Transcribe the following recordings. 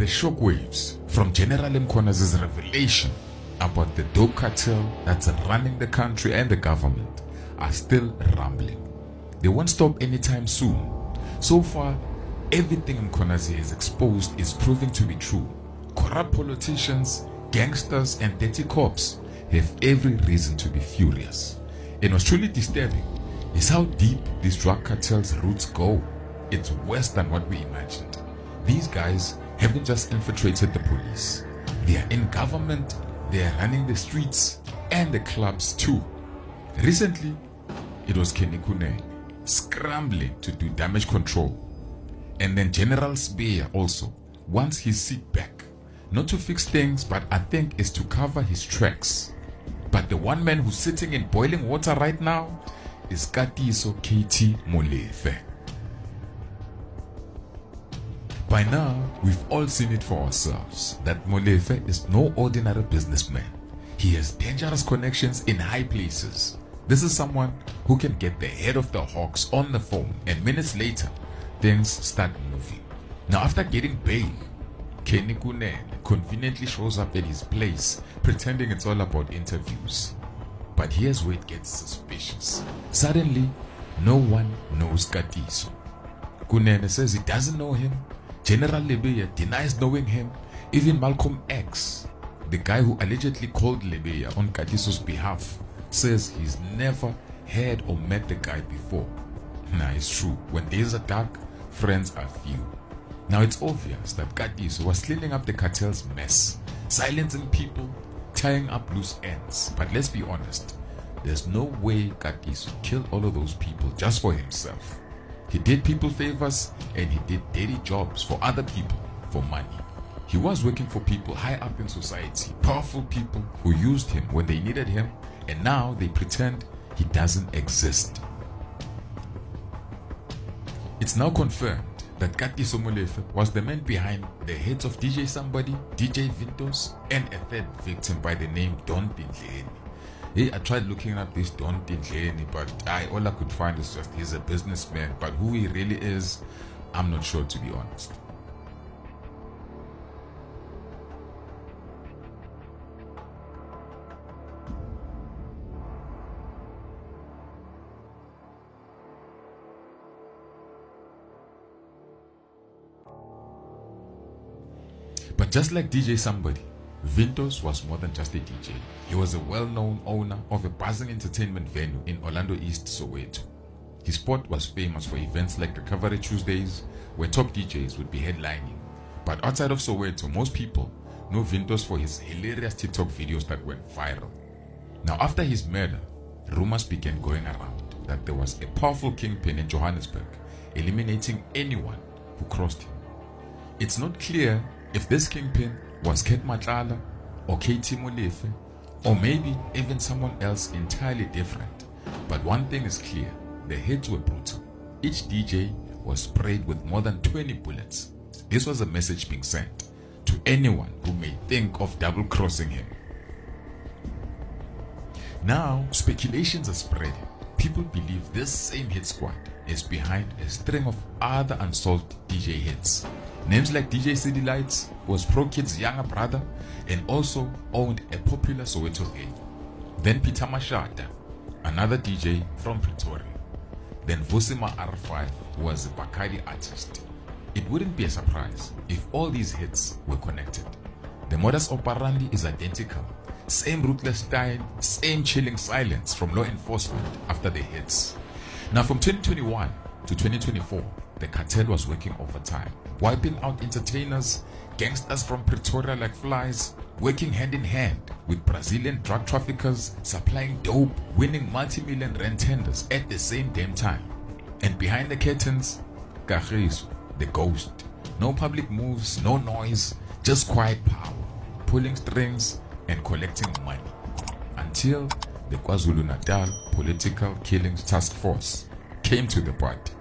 The shockwaves from General Mkhonazi's revelation about the dope cartel that's running the country and the government are still rumbling. They won't stop anytime soon. So far, everything Mkhonazi has exposed is proving to be true. Corrupt politicians, gangsters, and dirty cops have every reason to be furious. And what's truly disturbing is how deep these drug cartels' roots go. It's worse than what we imagined. These guys haven't just infiltrated the police. They are in government, they are running the streets and the clubs too. Recently, it was Kenikune scrambling to do damage control. And then General Spear also wants his seat back. Not to fix things, but I think it's to cover his tracks. But the one man who's sitting in boiling water right now is Katiso KT Molefe. By now, we've all seen it for ourselves that Molefe is no ordinary businessman. He has dangerous connections in high places. This is someone who can get the head of the Hawks on the phone, and minutes later, things start moving. Now, after getting bail, Kenny Kunen conveniently shows up at his place, pretending it's all about interviews. But here's where it gets suspicious. Suddenly, no one knows Katiso. Kunene says he doesn't know him. General Lebeya denies knowing him. Even Malcolm X, the guy who allegedly called Lebeya on Katiso's behalf, says he's never heard or met the guy before. Now it's true, when days are dark, friends are few. Now it's obvious that Katiso was cleaning up the cartel's mess, silencing people, tying up loose ends. But let's be honest, there's no way Katiso killed all of those people just for himself. He did people favors and he did dirty jobs for other people for money. He was working for people high up in society, powerful people who used him when they needed him, and now they pretend he doesn't exist. It's now confirmed that Katiso Molefe was the man behind the hits of DJ Somebody, DJ Vintos, and a third victim by the name Don Tindleni. Hey, I tried looking up this Don Tindleni, but all I could find is just he's a businessman, but who he really is, I'm not sure, to be honest. But just like DJ Somebody, Vintos was more than just a DJ. He was a well-known owner of a buzzing entertainment venue in Orlando East, Soweto. His spot was famous for events like Recovery Tuesdays, where top DJs would be headlining. But outside of Soweto, most people know Vintos for his hilarious TikTok videos that went viral. Now, after his murder, rumors began going around that there was a powerful kingpin in Johannesburg, eliminating anyone who crossed him. It's not clear if this kingpin was Ket Matlala or KT Molefe, or maybe even someone else entirely different. But one thing is clear, the hits were brutal. Each DJ was sprayed with more than 20 bullets. This was a message being sent to anyone who may think of double-crossing him. Now, speculations are spreading. People believe this same hit squad is behind a string of other unsolved DJ hits. Names like DJ City Lights was Pro Kid's younger brother and also owned a popular Soweto venue. Then Peter Mashata, another DJ from Pretoria. Then Vusima R5 was a Bacardi artist. It wouldn't be a surprise if all these hits were connected. The modus operandi is identical. Same ruthless style, same chilling silence from law enforcement after the hits. Now from 2021 to 2024, the cartel was working overtime, wiping out entertainers, gangsters from Pretoria like flies, working hand in hand with Brazilian drug traffickers, supplying dope, winning multi-million rand tenders at the same damn time. And behind the curtains, Kagiso, the ghost. No public moves, no noise, just quiet power, pulling strings and collecting money. Until the KwaZulu-Natal Political Killings Task Force came to the party.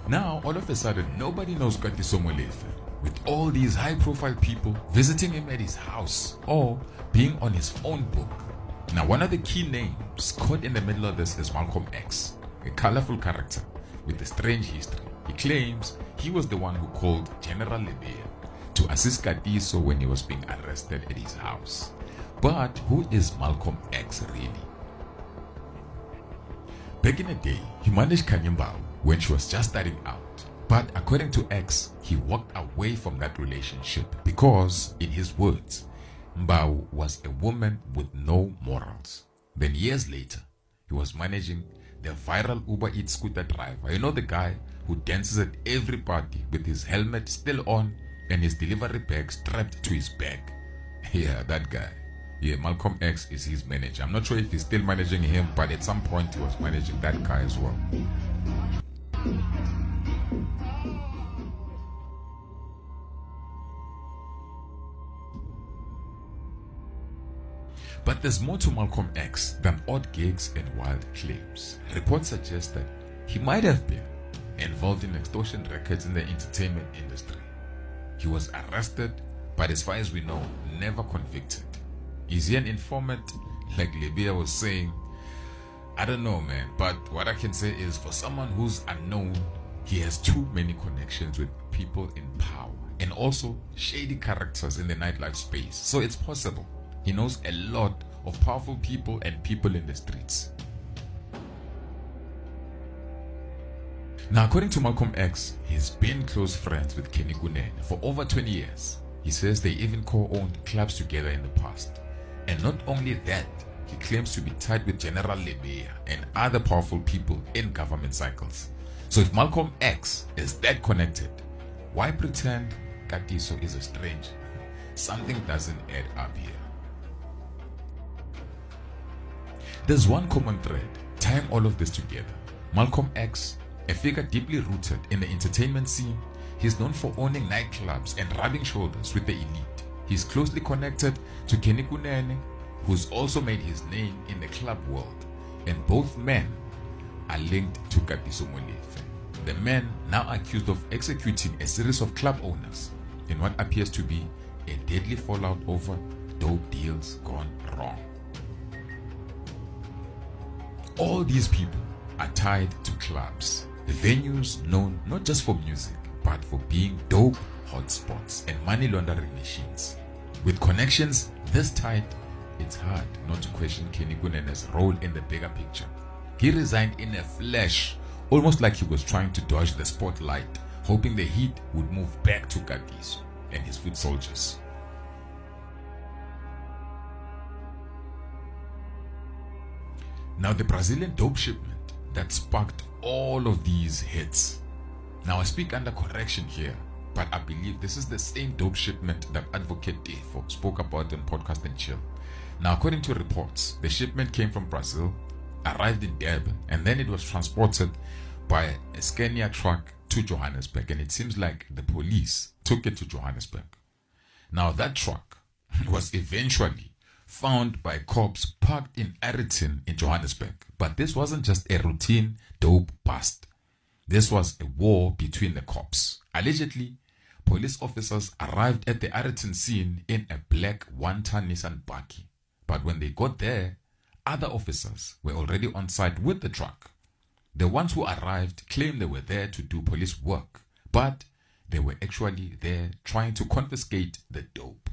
Now, all of a sudden, nobody knows Katiso Molefe, with all these high-profile people visiting him at his house or being on his phone book. Now, one of the key names caught in the middle of this is Malcolm X, a colorful character with a strange history. He claims he was the one who called General Lebeya to assist Katiso when he was being arrested at his house. But who is Malcolm X really? Back in the day, he managed Kanyambao when she was just starting out. But according to X, he walked away from that relationship because, in his words, Mbao was a woman with no morals. Then years later, he was managing the viral Uber Eats scooter driver. You know, the guy who dances at every party with his helmet still on and his delivery bag strapped to his back. Yeah, that guy. Yeah, Malcolm X is his manager. I'm not sure if he's still managing him, but at some point he was managing that guy as well. But there's more to Malcolm X than odd gigs and wild claims. Reports suggest that he might have been involved in extortion records in the entertainment industry. He was arrested, but as far as we know, never convicted. Is he an informant, like Lebeya was saying? I don't know, man, but what I can say is, for someone who's unknown, he has too many connections with people in power and also shady characters in the nightlife space. So it's possible he knows a lot of powerful people and people in the streets. Now, according to Malcolm X, he's been close friends with Kenny Kunene for over 20 years. He says they even co-owned clubs together in the past. And not only that, he claims to be tied with General Lebeya and other powerful people in government cycles. So if Malcolm X is that connected, why pretend Katiso is a stranger? Something doesn't add up here. There's one common thread tying all of this together. Malcolm X, a figure deeply rooted in the entertainment scene, he's known for owning nightclubs and rubbing shoulders with the elite. He's closely connected to Kenny Kunene, who's also made his name in the club world. And both men are linked to Katiso Molefe, the man now accused of executing a series of club owners in what appears to be a deadly fallout over dope deals gone wrong. All these people are tied to clubs, the venues known not just for music, but for being dope hotspots and money laundering machines. With connections this tight, it's hard not to question Kenny Kunene's role in the bigger picture. He resigned in a flash, almost like he was trying to dodge the spotlight, hoping the heat would move back to Katiso and his foot soldiers. Now, the Brazilian dope shipment that sparked all of these hits. Now, I speak under correction here, but I believe this is the same dope shipment that Advocate Defo spoke about in Podcast and Chill. Now, according to reports, the shipment came from Brazil, arrived in Durban, and then it was transported by a Scania truck to Johannesburg, and it seems like the police took it to Johannesburg. Now, that truck was eventually found by cops parked in Ariton in Johannesburg. But this wasn't just a routine dope bust. This was a war between the cops. Allegedly, police officers arrived at the Ariton scene in a black one-ton Nissan Bakkie. But when they got there, other officers were already on site with the truck. The ones who arrived claimed they were there to do police work, but they were actually there trying to confiscate the dope.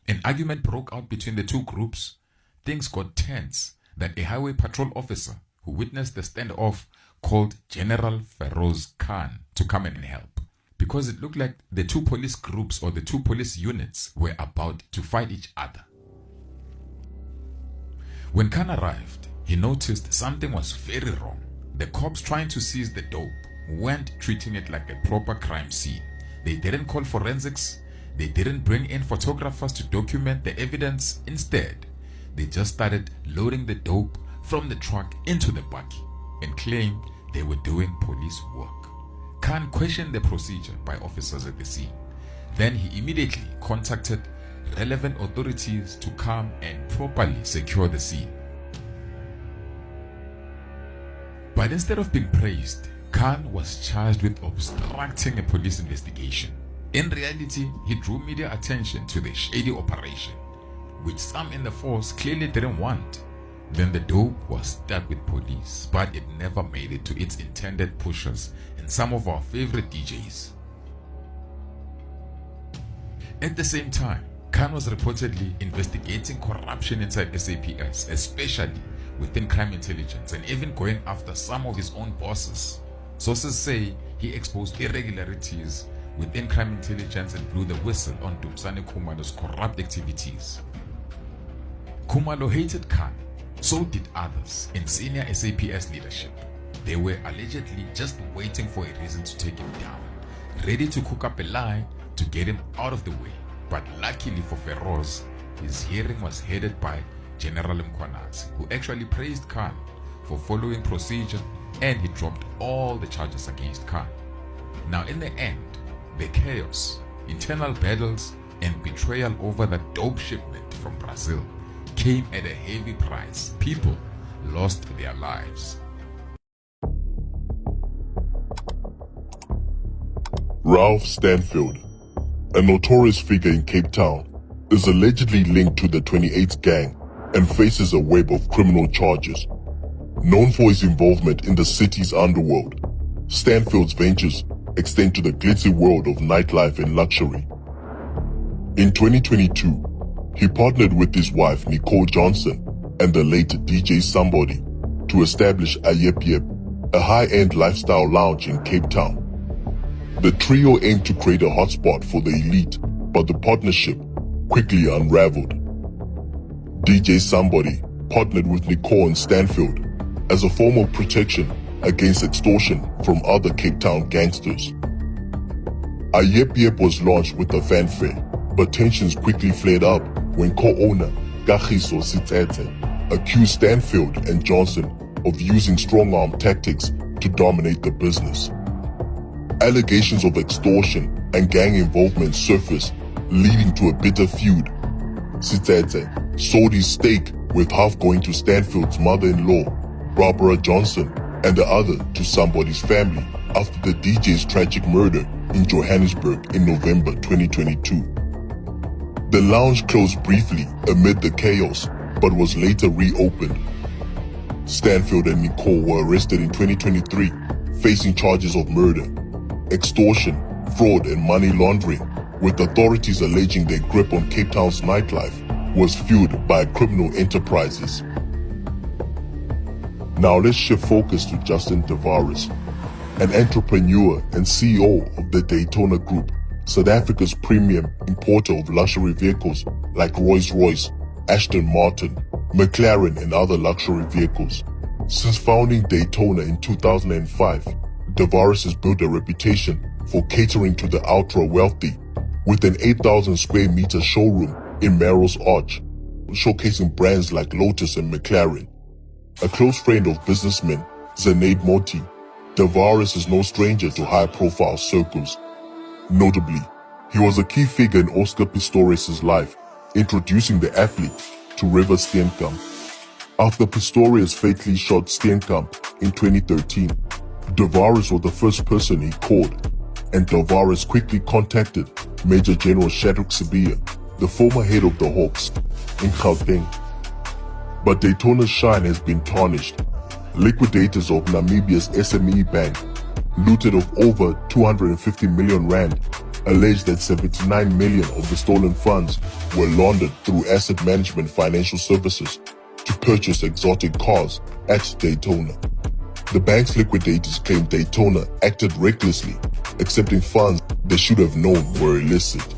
An argument broke out between the two groups. Things got tense that a highway patrol officer who witnessed the standoff called General Feroz Khan to come and help, because it looked like the two police groups or the two police units were about to fight each other. When Khan arrived, he noticed something was very wrong. The cops trying to seize the dope weren't treating it like a proper crime scene. They didn't call forensics. They didn't bring in photographers to document the evidence. Instead, they just started loading the dope from the truck into the bakkie and claimed they were doing police work. Khan questioned the procedure by officers at the scene. Then he immediately contacted relevant authorities to come and properly secure the scene. But instead of being praised, Khan was charged with obstructing a police investigation. In reality, he drew media attention to the shady operation, which some in the force clearly didn't want. Then the dope was stuck with police, but it never made it to its intended pushers and some of our favorite DJs. At the same time, Khan was reportedly investigating corruption inside SAPS, especially within crime intelligence, and even going after some of his own bosses. Sources say he exposed irregularities within crime intelligence and blew the whistle on Dumisani Khumalo's corrupt activities. Khumalo hated Khan, so did others in senior SAPS leadership. They were allegedly just waiting for a reason to take him down, ready to cook up a lie to get him out of the way. But luckily for Feroz, his hearing was headed by General Mkhwanazi, who actually praised Khan for following procedure, and he dropped all the charges against Khan. Now in the end, the chaos, internal battles, and betrayal over the dope shipment from Brazil came at a heavy price. People lost their lives. Ralph Stanfield, a notorious figure in Cape Town, is allegedly linked to the 28th gang and faces a web of criminal charges. Known for his involvement in the city's underworld, Stanfield's ventures extend to the glitzy world of nightlife and luxury. In 2022, he partnered with his wife Nicole Johnson and the late DJ Somebody to establish iphethwe, a high-end lifestyle lounge in Cape Town. The trio aimed to create a hotspot for the elite, but the partnership quickly unraveled. DJ Somebody partnered with Nicole and Stanfield as a form of protection against extortion from other Cape Town gangsters. iphethwe was launched with a fanfare, but tensions quickly flared up when co-owner Kagiso Sitete accused Stanfield and Johnson of using strong-arm tactics to dominate the business. Allegations of extortion and gang involvement surfaced, leading to a bitter feud. Sitete sold his stake, with half going to Stanfield's mother-in-law, Barbara Johnson, and the other to Somebody's family after the DJ's tragic murder in Johannesburg in November 2022. The lounge closed briefly amid the chaos, but was later reopened. Stanfield and Nicole were arrested in 2023, facing charges of murder, extortion, fraud, and money laundering, with authorities alleging their grip on Cape Town's nightlife was fueled by criminal enterprises. Now let's shift focus to Justin Tavares, an entrepreneur and CEO of the Daytona Group, South Africa's premium importer of luxury vehicles like Rolls-Royce, Aston Martin, McLaren, and other luxury vehicles. Since founding Daytona in 2005, Tavares has built a reputation for catering to the ultra-wealthy, with an 8,000 square meter showroom in Merrill's Arch, showcasing brands like Lotus and McLaren. A close friend of businessman Zaid Moti, Tavares is no stranger to high-profile circles. Notably, he was a key figure in Oscar Pistorius' life, introducing the athlete to River Steenkamp. After Pistorius fatally shot Steenkamp in 2013, Tavares was the first person he called, and Tavares quickly contacted Major General Shadrack Sibiya, the former head of the Hawks, in Gauteng. But Daytona's shine has been tarnished. Liquidators of Namibia's SME Bank, looted of over 250 million rand, alleged that 79 million of the stolen funds were laundered through asset management financial services to purchase exotic cars at Daytona. The bank's liquidators claimed Daytona acted recklessly, accepting funds they should have known were illicit.